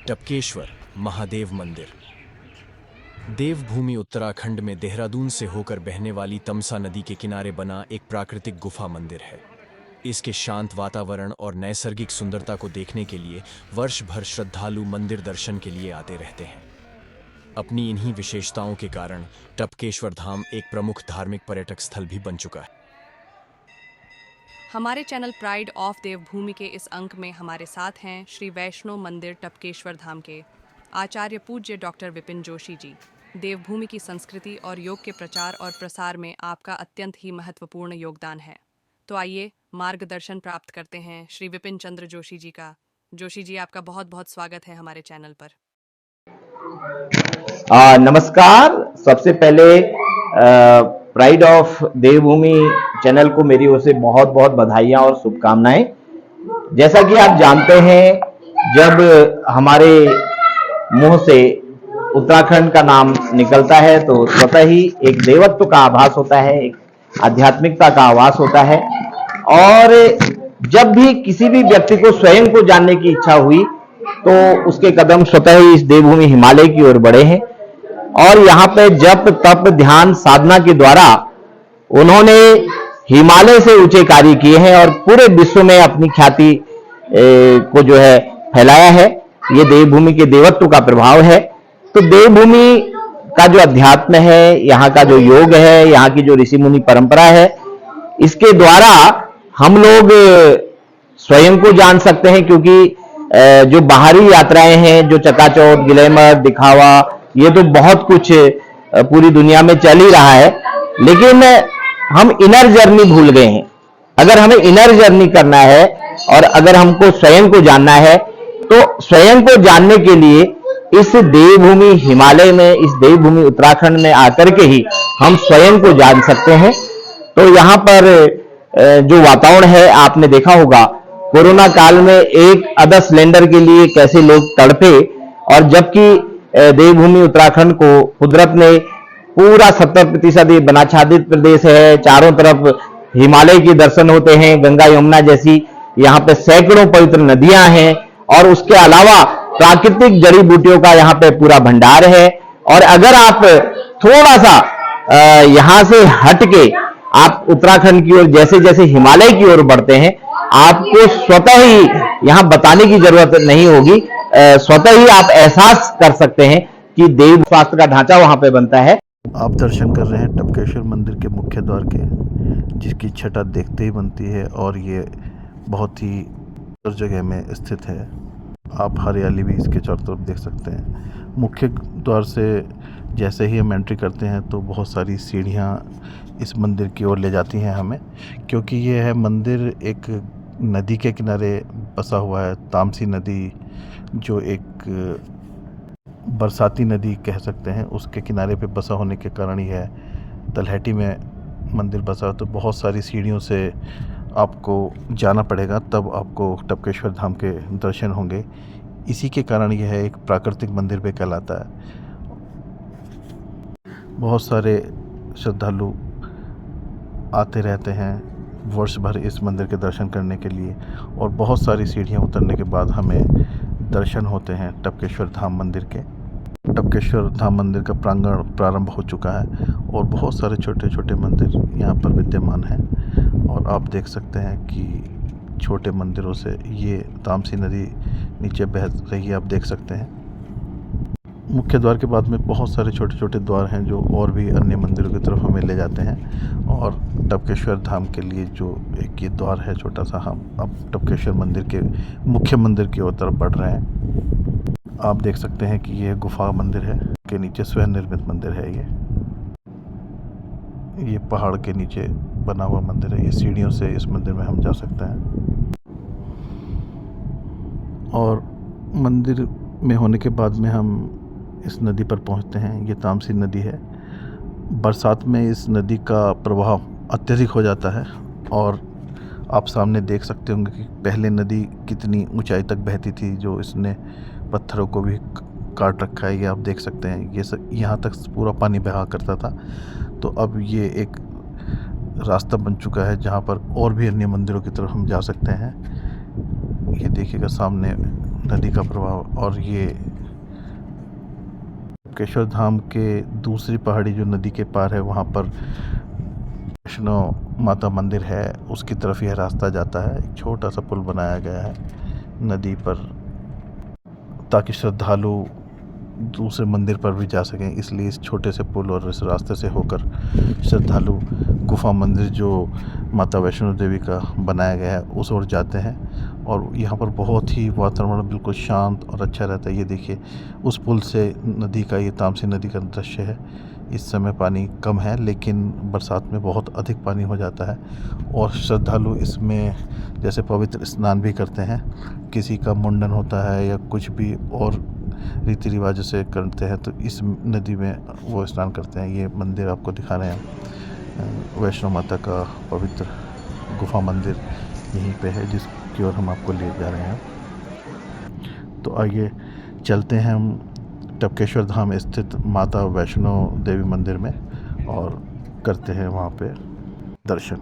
टपकेश्वर महादेव मंदिर देवभूमि उत्तराखंड में देहरादून से होकर बहने वाली तमसा नदी के किनारे बना एक प्राकृतिक गुफा मंदिर है। इसके शांत वातावरण और नैसर्गिक सुंदरता को देखने के लिए वर्ष भर श्रद्धालु मंदिर दर्शन के लिए आते रहते हैं। अपनी इन्हीं विशेषताओं के कारण टपकेश्वर धाम एक प्रमुख धार्मिक पर्यटक स्थल भी बन चुका है। हमारे चैनल प्राइड ऑफ देवभूमि के इस अंक में हमारे साथ हैं श्री वैष्णो मंदिर टपकेश्वर धाम के आचार्य पूज्य डॉक्टर विपिन जोशी जी। देवभूमि की संस्कृति और योग के प्रचार और प्रसार में आपका अत्यंत ही महत्वपूर्ण योगदान है। तो आइए मार्गदर्शन प्राप्त करते हैं श्री विपिन चंद्र जोशी जी का। जोशी जी, आपका बहुत बहुत स्वागत है हमारे चैनल पर। नमस्कार। सबसे पहले प्राइड ऑफ देवभूमि चैनल को मेरी ओर से बहुत बहुत बधाइयां और शुभकामनाएं। जैसा कि आप जानते हैं, जब हमारे मुंह से उत्तराखंड का नाम निकलता है तो स्वतः ही एक देवत्व का आभास होता है, एक आध्यात्मिकता का आभास होता है। और जब भी किसी भी व्यक्ति को स्वयं को जानने की इच्छा हुई तो उसके कदम स्वतः ही इस देवभूमि हिमालय की ओर बढ़े हैं। और यहाँ पे जप तप ध्यान साधना के द्वारा उन्होंने हिमालय से ऊंचे कार्य किए हैं और पूरे विश्व में अपनी ख्याति को जो है फैलाया है। ये देवभूमि के देवत्व का प्रभाव है। तो देवभूमि का जो अध्यात्म है, यहाँ का जो योग है, यहाँ की जो ऋषि मुनि परंपरा है, इसके द्वारा हम लोग स्वयं को जान सकते हैं। क्योंकि जो बाहरी यात्राएं हैं, जो चकाचौंध ग्लैमर दिखावा, ये तो बहुत कुछ पूरी दुनिया में चल ही रहा है, लेकिन हम इनर जर्नी भूल गए हैं। अगर हमें इनर जर्नी करना है और अगर हमको स्वयं को जानना है तो स्वयं को जानने के लिए इस देवभूमि हिमालय में, इस देवभूमि उत्तराखंड में आकर के ही हम स्वयं को जान सकते हैं। तो यहाँ पर जो वातावरण है, आपने देखा होगा कोरोना काल में एक आधा सिलेंडर के लिए कैसे लोग तड़पे, और जबकि देवभूमि उत्तराखंड को कुदरत ने पूरा 70% ये वनाच्छादित प्रदेश है। चारों तरफ हिमालय के दर्शन होते हैं, गंगा यमुना जैसी यहाँ पे सैकड़ों पवित्र नदियां हैं, और उसके अलावा प्राकृतिक जड़ी बूटियों का यहाँ पे पूरा भंडार है। और अगर आप थोड़ा सा यहाँ से हट के आप उत्तराखंड की ओर जैसे जैसे हिमालय की ओर बढ़ते हैं, आपको स्वतः ही यहाँ बताने की जरूरत नहीं होगी, स्वतः ही आप एहसास कर सकते हैं कि देव शास्त्र का ढांचा वहां पे बनता है। आप दर्शन कर रहे हैं टपकेश्वर मंदिर के मुख्य द्वार के, जिसकी छटा देखते ही बनती है और ये बहुत ही सुंदर जगह में स्थित है। आप हरियाली भी इसके चारों तरफ देख सकते हैं। मुख्य द्वार से जैसे ही हम एंट्री करते हैं तो बहुत सारी सीढ़ियाँ इस मंदिर की ओर ले जाती हैं हमें, क्योंकि ये है मंदिर एक नदी के किनारे बसा हुआ है। तामसी नदी, जो एक बरसाती नदी कह सकते हैं, उसके किनारे पे बसा होने के कारण ही है। तलहटी में मंदिर बसा, तो बहुत सारी सीढ़ियों से आपको जाना पड़ेगा, तब आपको टपकेश्वर धाम के दर्शन होंगे। इसी के कारण यह एक प्राकृतिक मंदिर भी कहलाता है। बहुत सारे श्रद्धालु आते रहते हैं वर्ष भर इस मंदिर के दर्शन करने के लिए, और बहुत सारी सीढ़ियाँ उतरने के बाद हमें दर्शन होते हैं टपकेश्वर धाम मंदिर के। टपकेश्वर धाम मंदिर का प्रांगण प्रारंभ हो चुका है और बहुत सारे छोटे छोटे मंदिर यहाँ पर विद्यमान हैं। और आप देख सकते हैं कि छोटे मंदिरों से ये तामसी नदी नीचे बह रही है, आप देख सकते हैं। मुख्य द्वार के बाद में बहुत सारे छोटे छोटे द्वार हैं जो और भी अन्य मंदिरों की तरफ हमें ले जाते हैं। और टपकेश्वर धाम के लिए जो एक ये द्वार है छोटा सा, हम अब टपकेश्वर मंदिर के मुख्य मंदिर की ओर तरफ बढ़ रहे हैं। आप देख सकते हैं कि ये गुफा मंदिर है, के नीचे स्वयं निर्मित मंदिर है। ये पहाड़ के नीचे बना हुआ मंदिर है। ये सीढ़ियों से इस मंदिर में हम जा सकते हैं। और मंदिर में होने के बाद में हम इस नदी पर पहुंचते हैं। ये तामसी नदी है। बरसात में इस नदी का प्रवाह अत्यधिक हो जाता है, और आप सामने देख सकते होंगे कि पहले नदी कितनी ऊंचाई तक बहती थी, जो इसने पत्थरों को भी काट रखा है। ये आप देख सकते हैं, ये यहाँ तक पूरा पानी बहा करता था। तो अब ये एक रास्ता बन चुका है जहाँ पर और भी अन्य मंदिरों की तरफ हम जा सकते हैं। ये देखिएगा सामने नदी का प्रभाव। और ये टपकेश्वर धाम के दूसरी पहाड़ी जो नदी के पार है, वहाँ पर वैष्णो माता मंदिर है, उसकी तरफ यह रास्ता जाता है। एक छोटा सा पुल बनाया गया है नदी पर, ताकि श्रद्धालु दूसरे मंदिर पर भी जा सकें। इसलिए इस छोटे से पुल और इस रास्ते से होकर श्रद्धालु गुफा मंदिर जो माता वैष्णो देवी का बनाया गया है उस ओर जाते हैं। और यहाँ पर बहुत ही वातावरण बिल्कुल शांत और अच्छा रहता है। ये देखिए, उस पुल से नदी का, ये तामसी नदी का दृश्य है। इस समय पानी कम है, लेकिन बरसात में बहुत अधिक पानी हो जाता है और श्रद्धालु इसमें जैसे पवित्र स्नान भी करते हैं। किसी का मुंडन होता है या कुछ भी और रीति रिवाजों से करते हैं तो इस नदी में वो स्नान करते हैं। ये मंदिर आपको दिखा रहे हैं, वैष्णो माता का पवित्र गुफा मंदिर यहीं पे है, जिसकी ओर हम आपको ले जा रहे हैं। तो आइए चलते हैं हम टपकेश्वर धाम स्थित माता वैष्णो देवी मंदिर में और करते हैं वहाँ पे दर्शन।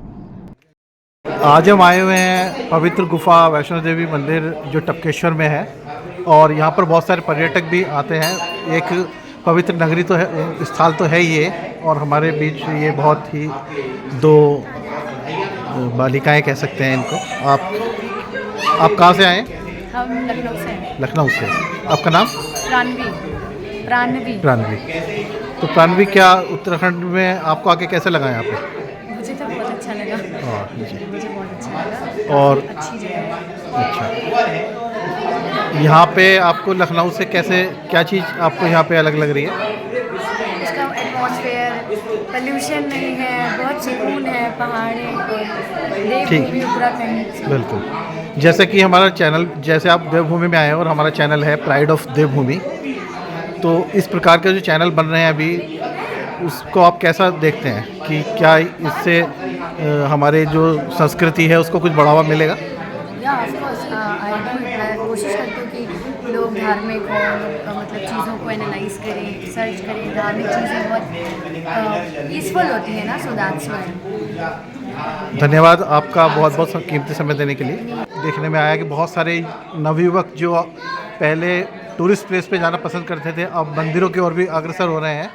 आज हम आए हुए हैं पवित्र गुफा वैष्णो देवी मंदिर जो टपकेश्वर में है, और यहाँ पर बहुत सारे पर्यटक भी आते हैं। एक पवित्र नगरी तो है, स्थल तो है ये, और हमारे बीच ये बहुत ही दो बालिकाएं कह सकते हैं इनको। आप कहाँ से आए? हम लखनऊ से हैं। लखनऊ से। आपका नाम? प्राणवी। तो प्राणवी, क्या उत्तराखंड में आपको आके कैसे लगा यहाँ पे? मुझे तो बहुत अच्छा लगा। मुझे बहुत अच्छा लगा और अच्छी जगह है। अच्छा, यहाँ पे आपको लखनऊ से कैसे, क्या चीज़ आपको यहाँ पे अलग लग रही है? उसका एटमॉस्फेयर, पोल्यूशन नहीं है, बहुत सुकून है, पहाड़ें और देवभूमि उत्तराखंड। बिल्कुल, जैसे कि हमारा चैनल, जैसे आप देवभूमि में आए हैं और हमारा चैनल है प्राइड ऑफ देवभूमि, तो इस प्रकार के जो चैनल बन रहे हैं अभी, उसको आप कैसा देखते हैं कि क्या इससे हमारे जो संस्कृति है उसको कुछ बढ़ावा मिलेगा? या ऑफ कोर्स मैं कोशिश करती हूँ कि लोग धार्मिक हो, मतलब चीज़ों को एनालाइज करें, सर्च करें। धार्मिक चीज़ें बहुत पीसफुल होती हैं ना, सो दैट्स व्हाई। धन्यवाद आपका बहुत बहुत कीमती समय देने के लिए। देखने में आया कि बहुत सारे नवयुवक जो पहले टूरिस्ट प्लेस पे जाना पसंद करते थे, अब मंदिरों की ओर भी अग्रसर हो रहे हैं।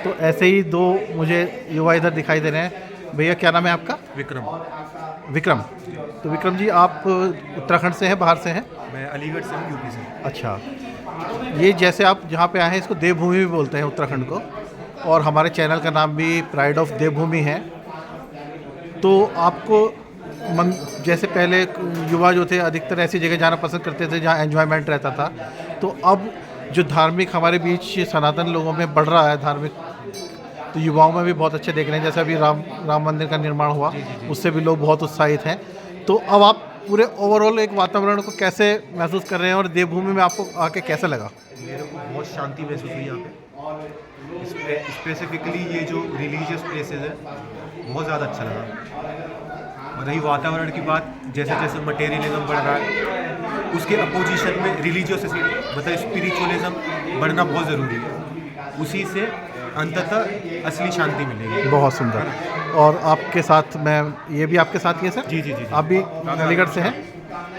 तो ऐसे ही दो मुझे युवा इधर दिखाई दे रहे हैं। भैया, क्या नाम है आपका? विक्रम। तो विक्रम जी, आप उत्तराखंड से हैं, बाहर से हैं? मैं अलीगढ़ से हूँ, यूपी से। अच्छा, ये जैसे आप जहाँ पे आए हैं, इसको देवभूमि भी बोलते हैं उत्तराखंड को, और हमारे चैनल का नाम भी प्राइड ऑफ देवभूमि है। तो आपको जैसे पहले युवा जो थे अधिकतर ऐसी जगह जाना पसंद करते थे जहाँ एंजॉयमेंट रहता था, तो अब जो धार्मिक हमारे बीच सनातन लोगों में बढ़ रहा है धार्मिक, तो युवाओं में भी बहुत अच्छे देख रहे हैं। जैसे अभी राम मंदिर का निर्माण हुआ, उससे भी लोग बहुत उत्साहित हैं। तो अब आप पूरे ओवरऑल एक वातावरण को कैसे महसूस कर रहे हैं और देवभूमि में आपको आके कैसा लगा? मेरे को बहुत शांति महसूस हुई यहाँ पे। स्पेसिफिकली ये जो रिलीजियस प्लेसेस है, बहुत ज़्यादा अच्छा लगा। और रही वातावरण की बात, जैसे जैसे मटेरियलिज्म बढ़ रहा है, उसके अपोजिशन में रिलीजियस मतलब स्पिरिचुअलिज्म बढ़ना बहुत ज़रूरी है। उसी से अंततः असली शांति मिलेगी। बहुत सुंदर। और आपके साथ मैं, ये भी आपके साथ ही है सर? जी। आप भी अलीगढ़ से हैं?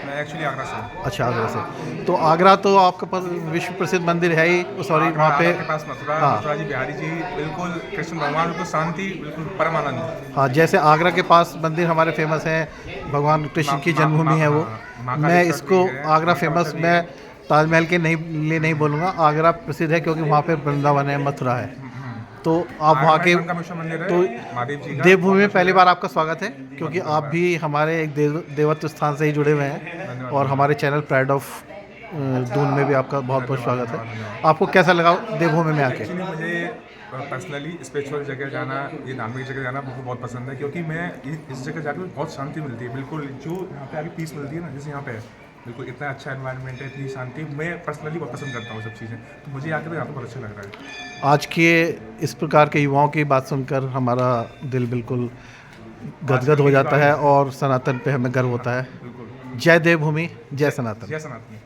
मैं एक्चुअली आगरा से हूँ। अच्छा, आगरा से। तो आगरा तो आपका पास विश्व प्रसिद्ध मंदिर है ही, सॉरी वहाँ पे के पास मथुरा, हाँ। मथुरा जी, बिहारी जी, बिल्कुल कृष्ण भगवान को शांति, बिल्कुल परमानंद। हाँ, जैसे आगरा के पास मंदिर हमारे फेमस हैं, भगवान कृष्ण की जन्मभूमि है वो। मैं इसको आगरा फेमस, मैं ताजमहल के नहीं बोलूँगा, आगरा प्रसिद्ध है क्योंकि वहाँ पे वृंदावन है, मथुरा है। तो आप वहाँ के, तो देवभूमि में पहली बार आपका स्वागत है, क्योंकि आप भी हमारे एक देवत्व स्थान से ही जुड़े हुए हैं, और हमारे चैनल प्राइड ऑफ दून में भी आपका बहुत बहुत स्वागत है। आपको कैसा लगा देवभूमि में आके? मुझे पर्सनली स्पिरिचुअल जगह जाना, ये धार्मिक जगह जाना मुझे बहुत पसंद है, क्योंकि मैं इस जगह जाकर बहुत शांति मिलती है। बिल्कुल जो यहाँ पे अभी पीस मिलती है ना, जैसे यहाँ पे बिल्कुल इतना अच्छा एनवायरनमेंट है, इतनी शांति, मैं पर्सनली बहुत पसंद करता हूँ सब चीज़ें। तो मुझे यहाँ पे बहुत अच्छा लग रहा है। आज के इस प्रकार के युवाओं की बात सुनकर हमारा दिल बिल्कुल गदगद हो जाता है और सनातन पे हमें गर्व होता है। जय देवभूमि, जय सनातन। जय सनातन।